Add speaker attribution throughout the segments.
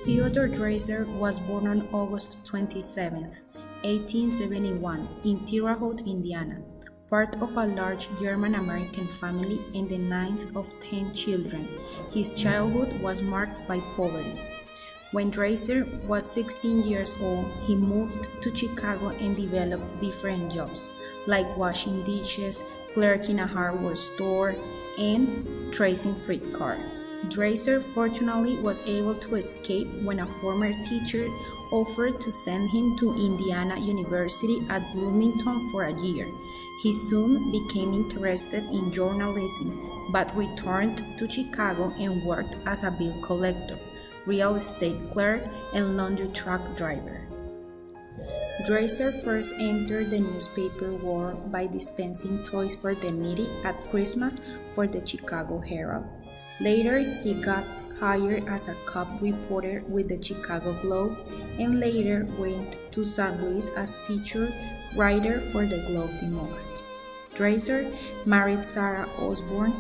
Speaker 1: Theodore Dreiser was born on August 27, 1871, in Terre Haute, Indiana, part of a large German-American family and the ninth of 10 children. His childhood was marked by poverty. When Dreiser was 16 years old, he moved to Chicago and developed different jobs, like washing dishes, clerking a hardware store, and tracing freight car. Dreiser fortunately was able to escape when a former teacher offered to send him to Indiana University at Bloomington for a year. He soon became interested in journalism, but returned to Chicago and worked as a bill collector, real estate clerk, and laundry truck driver. Dreiser first entered the newspaper world by dispensing toys for the needy at Christmas for the Chicago Herald. Later, he got hired as a cop reporter with the Chicago Globe and later went to St. Louis as featured writer for the Globe Democrat. Dreiser married Sarah Osborne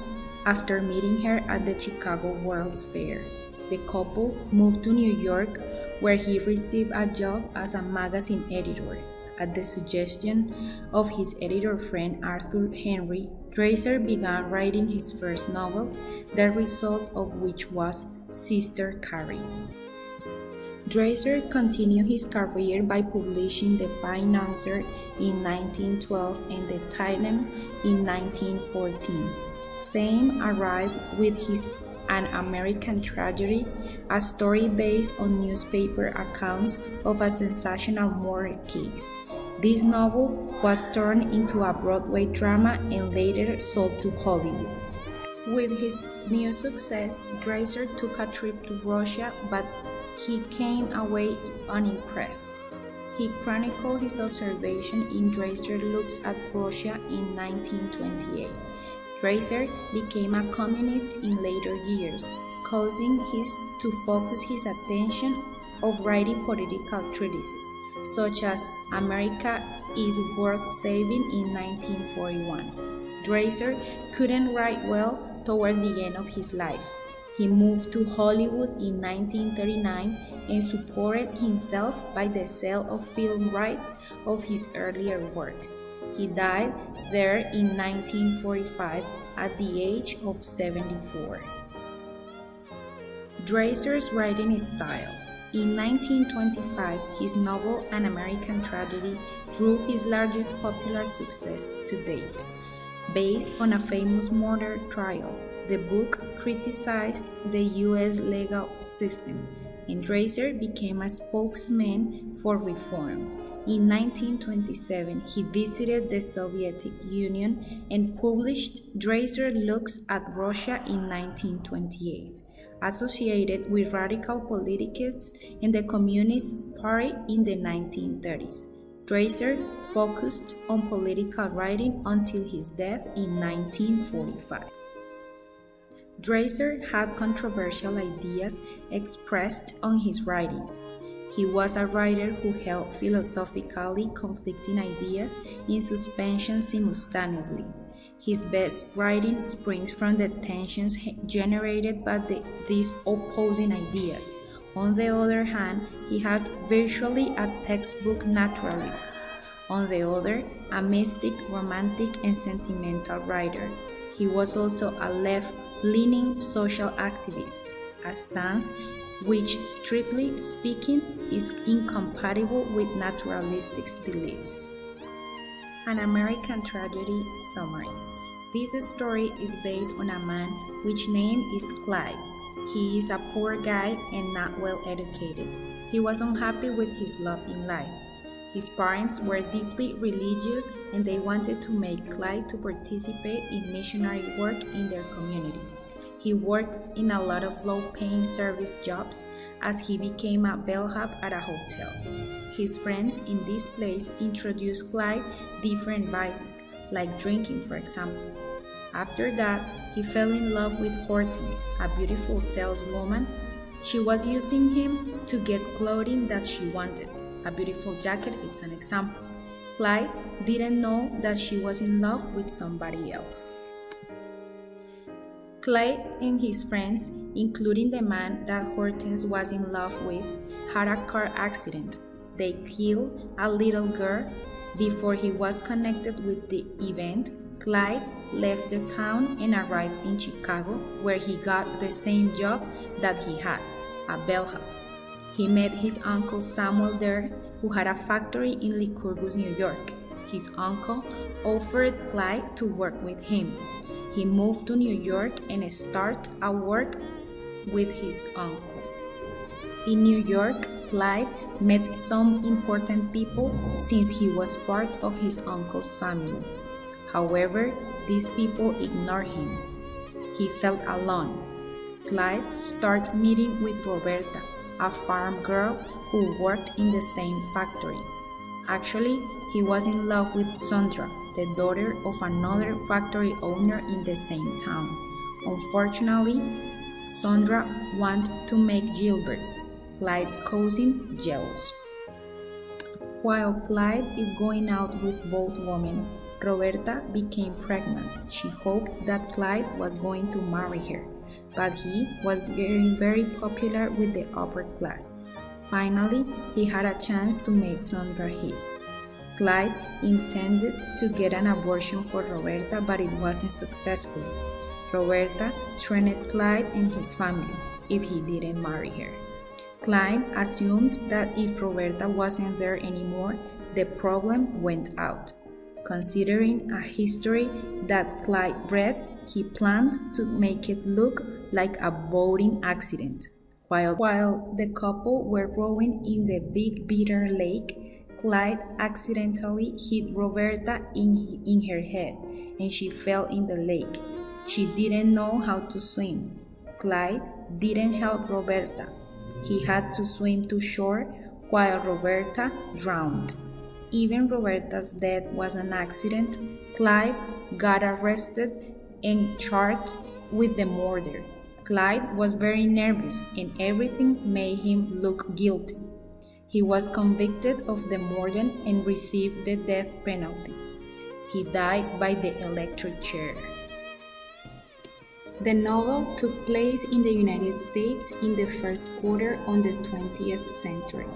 Speaker 1: after meeting her at the Chicago World's Fair. The couple moved to New York, where he received a job as a magazine editor. At the suggestion of his editor friend Arthur Henry, Dreiser began writing his first novel, the result of which was Sister Carrie. Dreiser continued his career by publishing The Financier in 1912 and The Titan in 1914. Fame arrived with his An American Tragedy, a story based on newspaper accounts of a sensational murder case. This novel was turned into a Broadway drama and later sold to Hollywood. With his new success, Dreiser took a trip to Russia, but he came away unimpressed. He chronicled his observation in Dreiser Looks at Russia in 1928. Dreiser became a communist in later years, causing him to focus his attention of writing political treatises, such as America is Worth Saving in 1941. Dreiser couldn't write well towards the end of his life. He moved to Hollywood in 1939 and supported himself by the sale of film rights of his earlier works. He died there in 1945 at the age of 74. Dreiser's writing style. In 1925, his novel An American Tragedy drew his largest popular success to date. Based on a famous murder trial, the book criticized the U.S. legal system, and Dreiser became a spokesman for reform. In 1927, he visited the Soviet Union and published Dreiser Looks at Russia in 1928. Associated with radical politics and the Communist Party in the 1930s. Dreiser focused on political writing until his death in 1945. Dreiser had controversial ideas expressed on his writings. He was a writer who held philosophically conflicting ideas in suspension simultaneously. His best writing springs from the tensions generated by these opposing ideas. On the other hand, he has virtually a textbook naturalist. On the other, a mystic, romantic, and sentimental writer. He was also a left-leaning social activist, a stance which, strictly speaking, is incompatible with naturalistic beliefs. An American Tragedy Summary. This story is based on a man which name is Clyde. He is a poor guy and not well educated. He was unhappy with his lot in life. His parents were deeply religious and they wanted to make Clyde to participate in missionary work in their community. He worked in a lot of low-paying service jobs as he became a bellhop at a hotel. His friends in this place introduced Clyde different vices, like drinking, for example. After that, he fell in love with Hortense, a beautiful saleswoman. She was using him to get clothing that she wanted. A beautiful jacket is an example. Clyde didn't know that she was in love with somebody else. Clyde and his friends, including the man that Hortense was in love with, had a car accident. They killed a little girl. Before he was connected with the event, Clyde left the town and arrived in Chicago, where he got the same job that he had, a bellhop. He met his uncle Samuel there, who had a factory in Lycurgus, New York. His uncle offered Clyde to work with him. He moved to New York and started a work with his uncle. In New York, Clyde met some important people since he was part of his uncle's family. However, these people ignored him. He felt alone. Clyde started meeting with Roberta, a farm girl who worked in the same factory. Actually, he was in love with Sondra, the daughter of another factory owner in the same town. Unfortunately, Sondra wanted to make Gilbert, Clyde's cousin, jealous. While Clyde is going out with both women, Roberta became pregnant. She hoped that Clyde was going to marry her, but he was very popular with the upper class. Finally, he had a chance to make Sondra his. Clyde intended to get an abortion for Roberta, but it wasn't successful. Roberta threatened Clyde and his family if he didn't marry her. Clyde assumed that if Roberta wasn't there anymore, the problem went out. Considering a history that Clyde read, he planned to make it look like a boating accident. While the couple were rowing in the Big Bitter Lake, Clyde accidentally hit Roberta in her head, and she fell in the lake. She didn't know how to swim. Clyde didn't help Roberta. He had to swim to shore while Roberta drowned. Even Roberta's death was an accident. Clyde got arrested and charged with the murder. Clyde was very nervous and everything made him look guilty. He was convicted of the murder and received the death penalty. He died by the electric chair. The novel took place in the United States in the first quarter of the 20th century.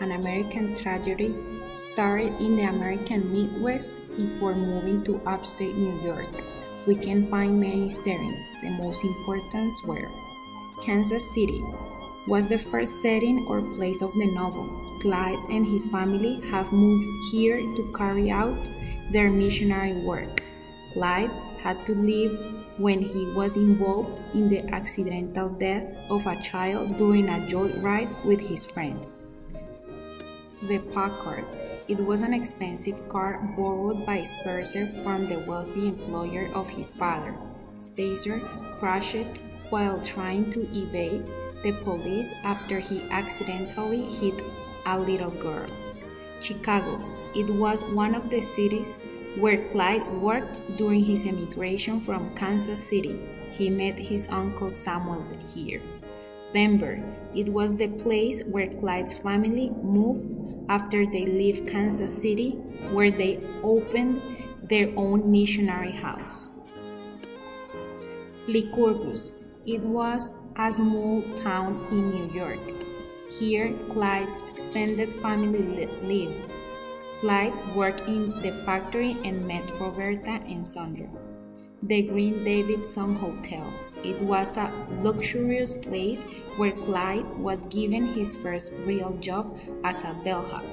Speaker 1: An American tragedy started in the American Midwest before moving to upstate New York. We can find many settings. The most important were Kansas City was the first setting or place of the novel. Clyde and his family have moved here to carry out their missionary work. Clyde had to leave when he was involved in the accidental death of a child during a joyride with his friends. The Packard. It was an expensive car borrowed by Spencer from the wealthy employer of his father. Spencer crashed it while trying to evade the police after he accidentally hit a little girl. Chicago. It was one of the cities where Clyde worked during his emigration from Kansas City. He met his uncle Samuel here. Denver. It was the place where Clyde's family moved after they left Kansas City, where they opened their own missionary house. Lycurgus. It was a small town in New York. Here, Clyde's extended family lived. Clyde worked in the factory and met Roberta and Sondra. The Green Davidson Hotel. It was a luxurious place where Clyde was given his first real job as a bellhop.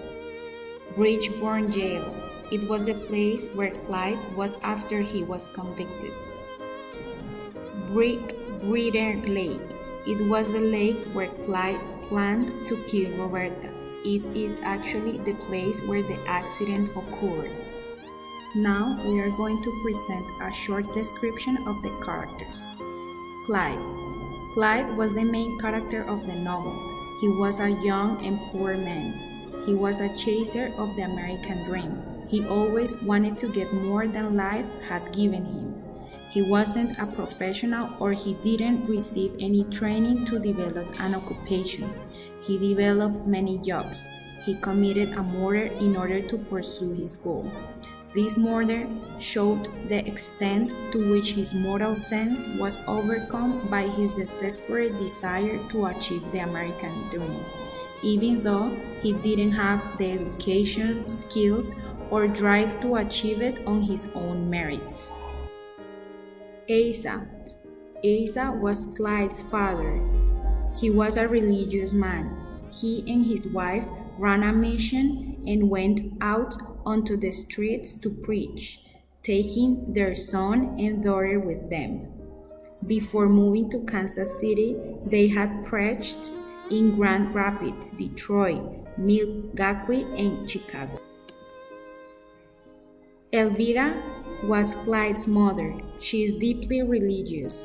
Speaker 1: Bridgeburn Jail. It was the place where Clyde was after he was convicted. Bitter Lake. It was the lake where Clyde planned to kill Roberta. It is actually the place where the accident occurred. Now we are going to present a short description of the characters. Clyde. Clyde was the main character of the novel. He was a young and poor man. He was a chaser of the American dream. He always wanted to get more than life had given him. He wasn't a professional or he didn't receive any training to develop an occupation. He developed many jobs. He committed a murder in order to pursue his goal. This murder showed the extent to which his moral sense was overcome by his desperate desire to achieve the American dream, even though he didn't have the education, skills, or drive to achieve it on his own merits. Asa. Asa was Clyde's father. He was a religious man. He and his wife ran a mission and went out onto the streets to preach, taking their son and daughter with them. Before moving to Kansas City, they had preached in Grand Rapids, Detroit, Milwaukee, and Chicago. Elvira was Clyde's mother. She is deeply religious.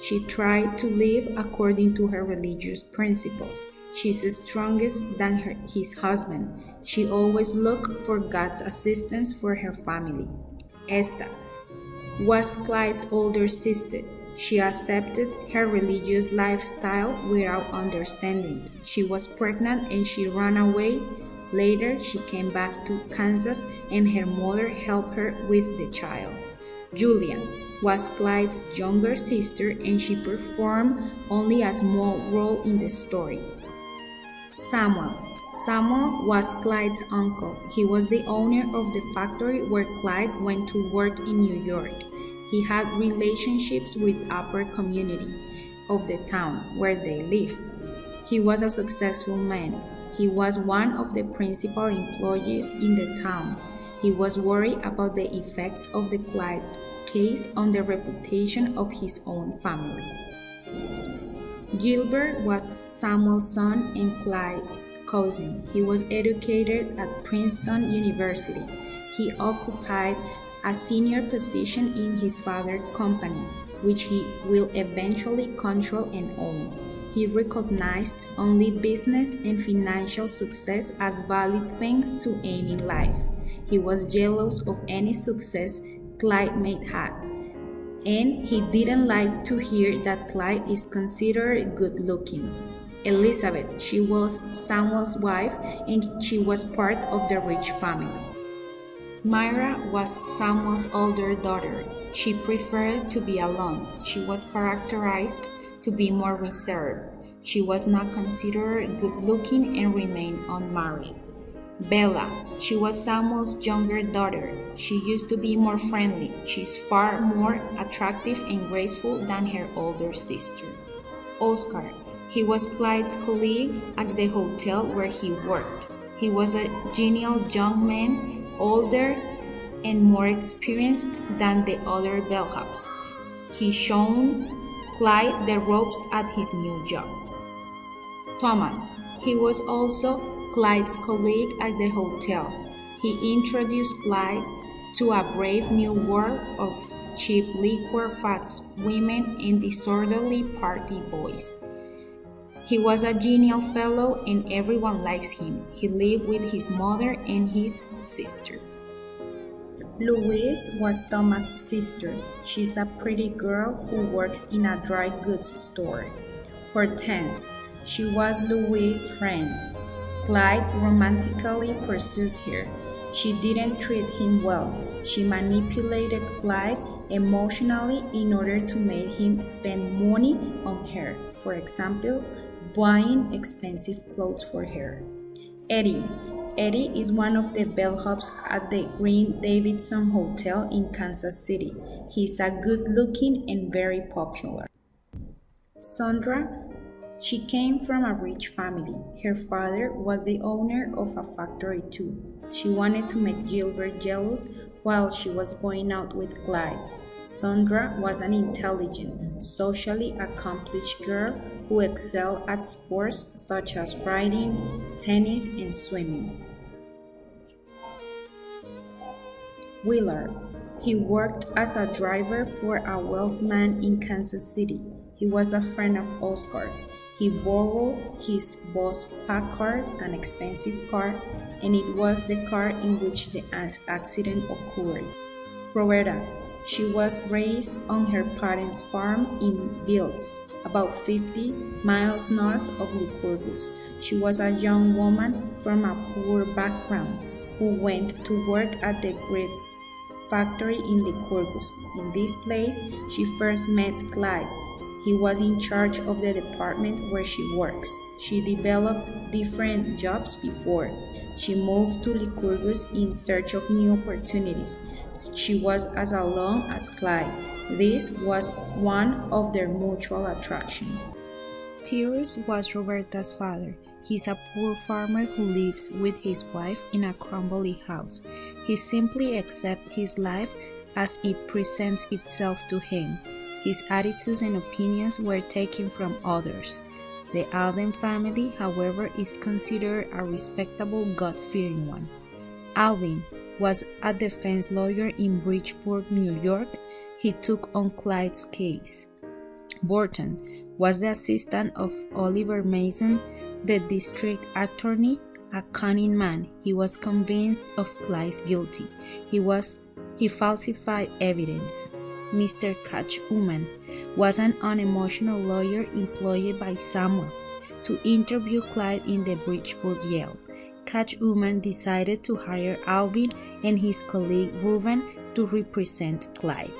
Speaker 1: She tried to live according to her religious principles. She's stronger than his husband. She always looked for God's assistance for her family. Esta was Clyde's older sister. She accepted her religious lifestyle without understanding. She was pregnant and she ran away. Later, she came back to Kansas and her mother helped her with the child. Julia was Clyde's younger sister and she performed only a small role in the story. Samuel was Clyde's uncle. He was the owner of the factory where Clyde went to work in New York. He had relationships with the upper community of the town where they lived. He was a successful man. He was one of the principal employees in the town. He was worried about the effects of the Clyde case on the reputation of his own family. Gilbert was Samuel's son and Clyde's cousin. He was educated at Princeton University. He occupied a senior position in his father's company, which he will eventually control and own. He recognized only business and financial success as valid things to aim in life. He was jealous of any success Clyde may have, and he didn't like to hear that Clyde is considered good-looking. Elizabeth, she was Samuel's wife, and she was part of the rich family. Myra was Samuel's older daughter. She preferred to be alone. She was characterized to be more reserved. She was not considered good-looking and remained unmarried. Bella, she was Samuel's younger daughter. She used to be more friendly. She's far more attractive and graceful than her older sister. Oscar, he was Clyde's colleague at the hotel where he worked. He was a genial young man, older and more experienced than the other bellhops. He showed Clyde the ropes at his new job. Thomas, he was also Clyde's colleague at the hotel. He introduced Clyde to a brave new world of cheap liquor, fat women, and disorderly party boys. He was a genial fellow and everyone likes him. He lived with his mother and his sister. Louise was Thomas' sister. She's a pretty girl who works in a dry goods store. Hortense, she was Louise' friend. Clyde romantically pursues her. She didn't treat him well. She manipulated Clyde emotionally in order to make him spend money on her. For example, buying expensive clothes for her. Eddie is one of the bellhops at the Green Davidson Hotel in Kansas City. He's a good-looking and very popular. Sandra, she came from a rich family. Her father was the owner of a factory too. She wanted to make Gilbert jealous while she was going out with Clyde. Sandra was an intelligent, socially accomplished girl who excelled at sports such as riding, tennis, and swimming. Willard, he worked as a driver for a wealthy man in Kansas City. He was a friend of Oscar. He borrowed his boss Packard, an expensive car, and it was the car in which the accident occurred. Roberta, she was raised on her parents' farm in Bills, about 50 miles north of Lycurgus. She was a young woman from a poor background who went to work at the Griff's factory in Lycurgus. In this place, she first met Clyde. He was in charge of the department where she works. She developed different jobs before she moved to Lycurgus in search of new opportunities. She was as alone as Clyde. This was one of their mutual attraction. Tyrus was Roberta's father. He's a poor farmer who lives with his wife in a crumbly house. He simply accepts his life as it presents itself to him. His attitudes and opinions were taken from others. The Alden family, however, is considered a respectable, God-fearing one. Alvin was a defense lawyer in Bridgeport, New York. He took on Clyde's case. Burton was the assistant of Oliver Mason, the district attorney, a cunning man. He was convinced of Clyde's guilty. He falsified evidence. Mr. Catchwoman was an unemotional lawyer employed by Samuel to interview Clyde in the Bridgeport jail. Catchwoman decided to hire Alvin and his colleague Reuben to represent Clyde.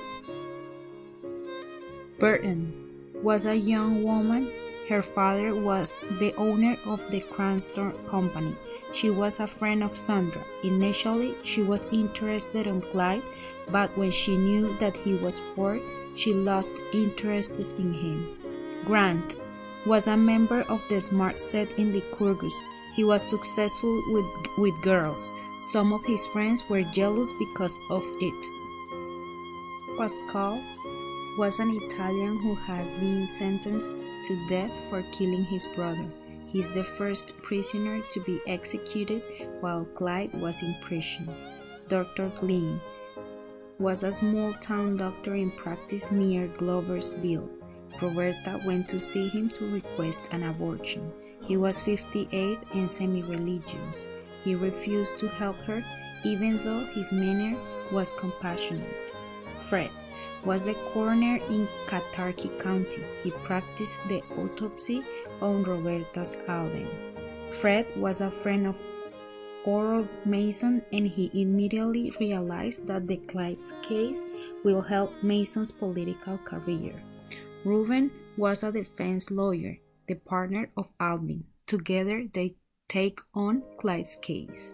Speaker 1: Burton was a young woman. Her father was the owner of the Cranston Company. She was a friend of Sandra. Initially, she was interested in Clyde, but when she knew that he was poor, she lost interest in him. Grant was a member of the smart set in Lycurgus. He was successful with girls. Some of his friends were jealous because of it. Pascal was an Italian who has been sentenced to death for killing his brother. He is the first prisoner to be executed while Clyde was in prison. Dr. Glenn was a small-town doctor in practice near Gloversville. Roberta went to see him to request an abortion. He was 58 and semi-religious. He refused to help her, even though his manner was compassionate. Fred was the coroner in Cataraqui County. He practiced the autopsy on Roberta's Alden. Fred was a friend of Oro Mason, and he immediately realized that the Clyde's case will help Mason's political career. Reuben was a defense lawyer, the partner of Alvin. Together they take on Clyde's case.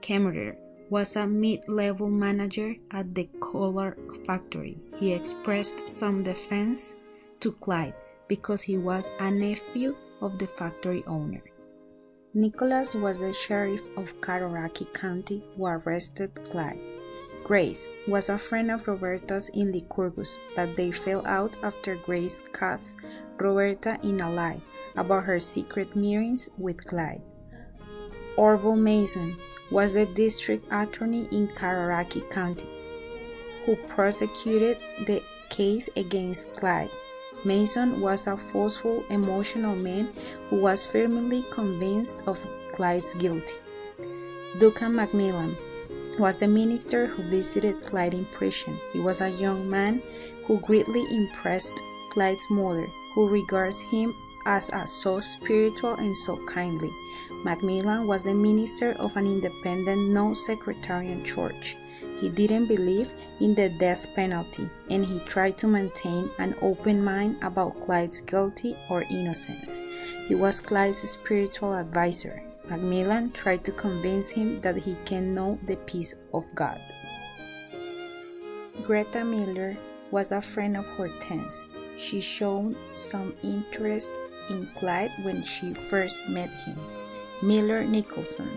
Speaker 1: Kemmerer was a mid-level manager at the collar factory. He expressed some defense to Clyde because he was a nephew of the factory owner. Nicholas was the sheriff of Cataraqui County who arrested Clyde. Grace was a friend of Roberta's in Lycurgus, but they fell out after Grace caught Roberta in a lie about her secret meetings with Clyde. Orville Mason was the district attorney in Cataraqui County, who prosecuted the case against Clyde. Mason was a forceful, emotional man who was firmly convinced of Clyde's guilt. Duncan Macmillan was the minister who visited Clyde in prison. He was a young man who greatly impressed Clyde's mother, who regards him as so spiritual and so kindly. Macmillan was the minister of an independent non-sectarian church. He didn't believe in the death penalty, and he tried to maintain an open mind about Clyde's guilty or innocence. He was Clyde's spiritual advisor. Macmillan tried to convince him that he can know the peace of God. Greta Miller was a friend of Hortense. She showed some interest in Clyde when she first met him. Miller Nicholson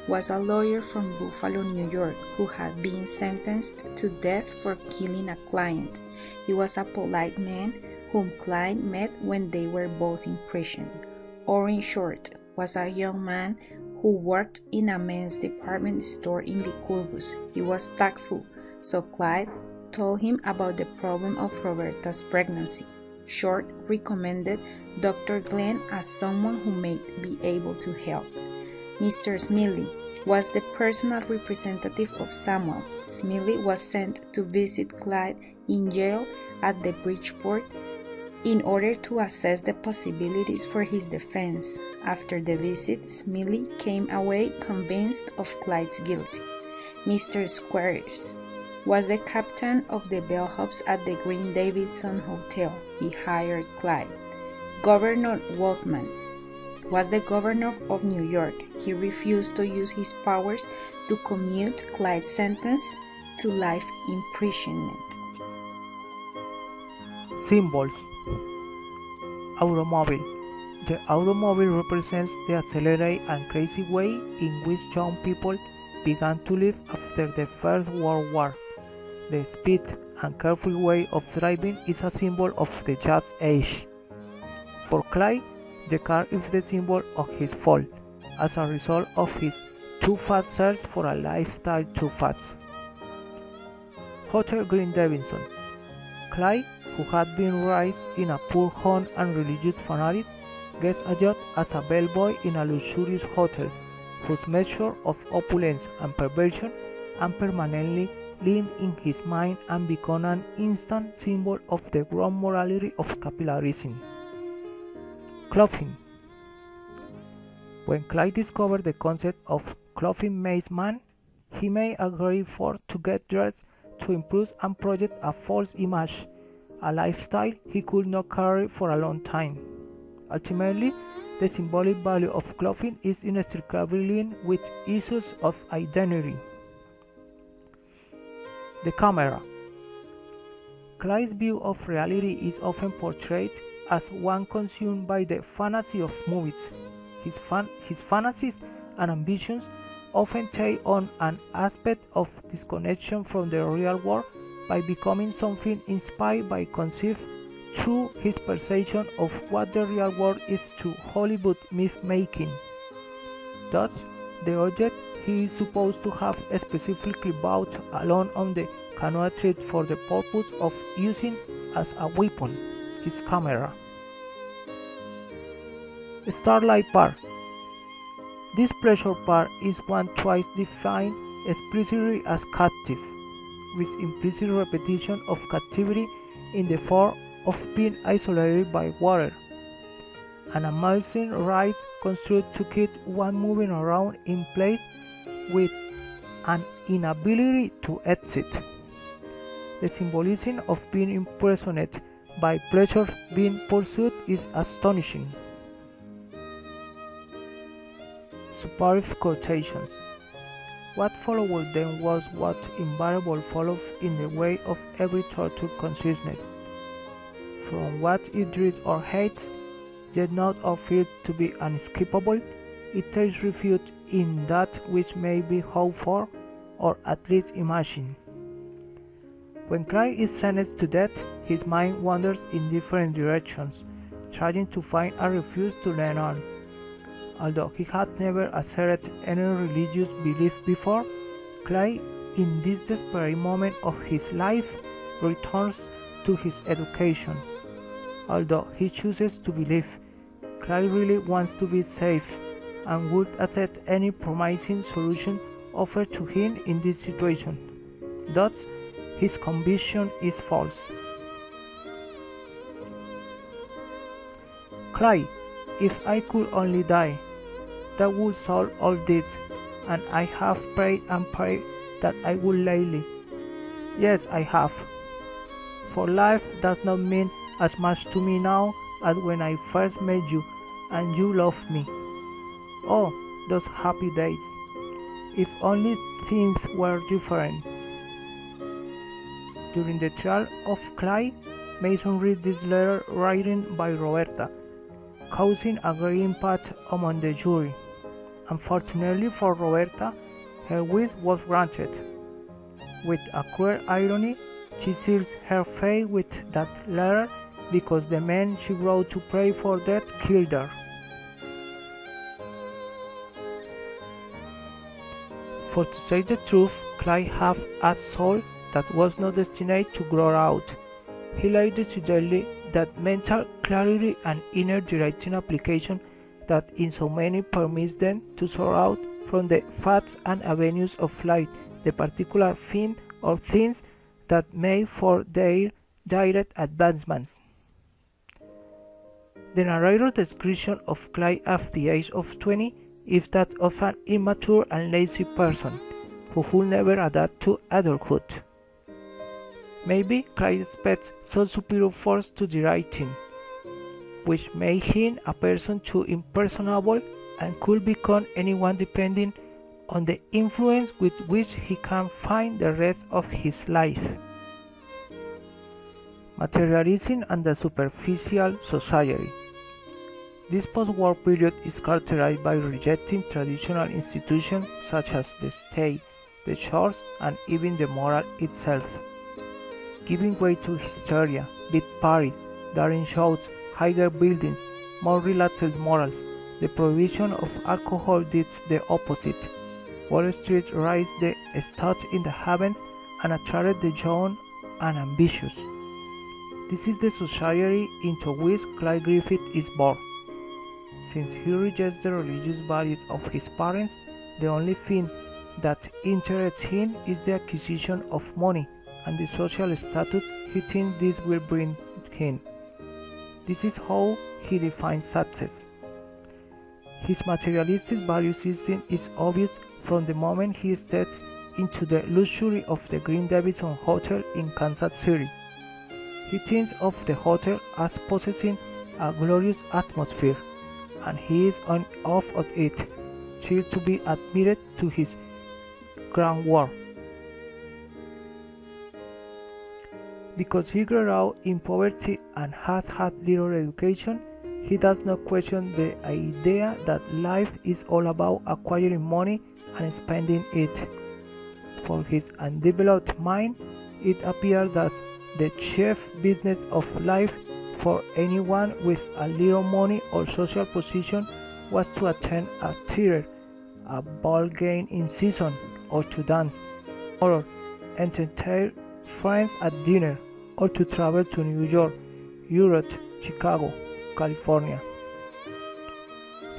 Speaker 1: was a lawyer from Buffalo, New York, who had been sentenced to death for killing a client. He was a polite man whom Clyde met when they were both in prison. Orrin Short was a young man who worked in a men's department store in Lycurgus. He was tactful, so Clyde told him about the problem of Roberta's pregnancy. Short recommended Dr. Glenn as someone who may be able to help. Mr. Smiley was the personal representative of Samuel. Smiley was sent to visit Clyde in jail at the Bridgeport in order to assess the possibilities for his defense. After the visit, Smiley came away convinced of Clyde's guilt. Mr. Squires was the captain of the bellhops at the Green Davidson Hotel. He hired Clyde. Governor Wolfman was the governor of New York. He refused to use his powers to commute Clyde's sentence to life imprisonment.
Speaker 2: Symbols. Automobile. The automobile represents the accelerated and crazy way in which young people began to live after the First World War. The speed and careful way of driving is a symbol of the jazz age. For Clyde, the car is the symbol of his fall, as a result of his too fast search for a lifestyle too fast. Hotel Green Davidson. Clyde, who had been raised in a poor home and religious fanatics, gets a job as a bellboy in a luxurious hotel, whose measure of opulence and perversion and permanently live in his mind and become an instant symbol of the gross morality of capitalism. Clothing. When Clyde discovered the concept of clothing-made man, he made a great effort to get dressed to improve and project a false image, a lifestyle he could not carry for a long time. Ultimately, the symbolic value of clothing is inextricably linked with issues of identity. The camera. Clyde's view of reality is often portrayed as one consumed by the fantasy of movies. His fantasies and ambitions often take on an aspect of disconnection from the real world by becoming something inspired by conceived through his perception of what the real world is to Hollywood myth-making. Thus, the object he is supposed to have specifically bought alone on the canoe trip for the purpose of using as a weapon, his camera. Starlight Park. This pleasure park is one twice defined explicitly as captive, with implicit repetition of captivity in the form of being isolated by water. An amazing ride constructed to keep one moving around in place with an inability to exit. The symbolism of being imprisoned by pleasure being pursued is astonishing. Superb quotations. What followed then was what invariably follows in the way of every tortured consciousness. From what it dreads or hates, yet not or feels to be unescapable, it takes refuge in that which may be hoped for, or at least imagined. When Clyde is sentenced to death, his mind wanders in different directions, trying to find a refuge to lean on. Although he had never asserted any religious belief before, Clyde, in this desperate moment of his life, returns to his education. Although he chooses to believe, Clyde really wants to be safe and would accept any promising solution offered to him in this situation. Thus, his conviction is false. Clyde, if I could only die, that would solve all this, and I have prayed and prayed that I would lately. Yes, I have. For life does not mean as much to me now as when I first met you and you loved me. Oh, those happy days. If only things were different. During the trial of Clyde, Mason read this letter written by Roberta, causing a great impact among the jury. Unfortunately for Roberta, her wish was granted. With a cruel irony, she seals her fate with that letter because the man she wrote to pray for death killed her. For to say the truth, Clyde had a soul that was not destined to grow out. He laid decidedly that mental clarity and inner directing application that in so many permits them to soar out from the fads and avenues of life, the particular thing or things that make for their direct advancements. The narrator's description of Clyde at the age of 20 is that of an immature and lazy person who will never adapt to adulthood. Maybe Clyde expects some superior force to the writing, which made him a person too impersonable and could become anyone depending on the influence with which he can find the rest of his life. Materialism and the superficial society. This post-war period is characterized by rejecting traditional institutions such as the state, the church, and even the moral itself, giving way to hysteria, big parties, daring shows, higher buildings, more relaxed morals. The prohibition of alcohol did the opposite. Wall Street raised the stock in the heavens and attracted the young and ambitious. This is the society into which Clyde Griffith is born. Since he rejects the religious values of his parents, the only thing that interests him is the acquisition of money and the social status he thinks this will bring him. This is how he defines success. His materialistic value system is obvious from the moment he steps into the luxury of the Green Davidson Hotel in Kansas City. He thinks of the hotel as possessing a glorious atmosphere, and he is on off of it, thrilled to be admitted to his grand work. Because he grew up in poverty and has had little education, he does not question the idea that life is all about acquiring money and spending it. For his undeveloped mind, it appears that the chief business of life for anyone with a little money or social position was to attend a theater, a ball game in season, or to dance, or entertain friends at dinner, or to travel to New York, Europe, Chicago, California.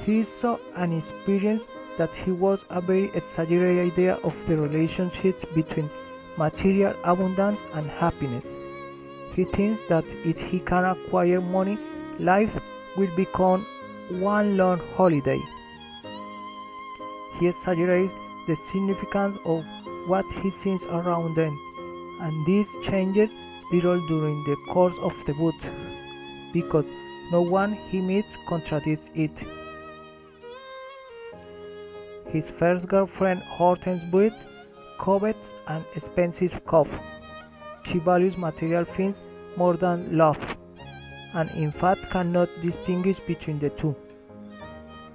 Speaker 2: He saw and experienced that he was a very exaggerated idea of the relationships between material abundance and happiness. He thinks that if he can acquire money, life will become one long holiday. He exaggerates the significance of what he sees around them, and this changes little during the course of the book, because no one he meets contradicts it. His first girlfriend, Hortense Brett, covets an expensive coat. She values material things more than love, and in fact cannot distinguish between the two.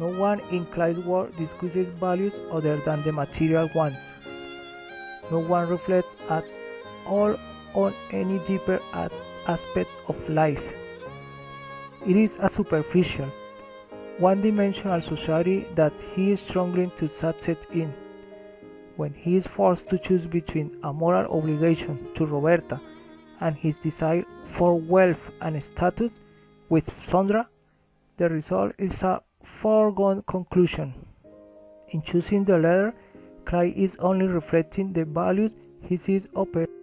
Speaker 2: No one in Clyde's work discusses values other than the material ones. No one reflects at all on any deeper aspects of life. It is a superficial, one-dimensional society that he is struggling to succeed in. When he is forced to choose between a moral obligation to Roberta and his desire for wealth and status with Sondra, the result is a foregone conclusion. In choosing the latter, Clyde is only reflecting the values he sees operating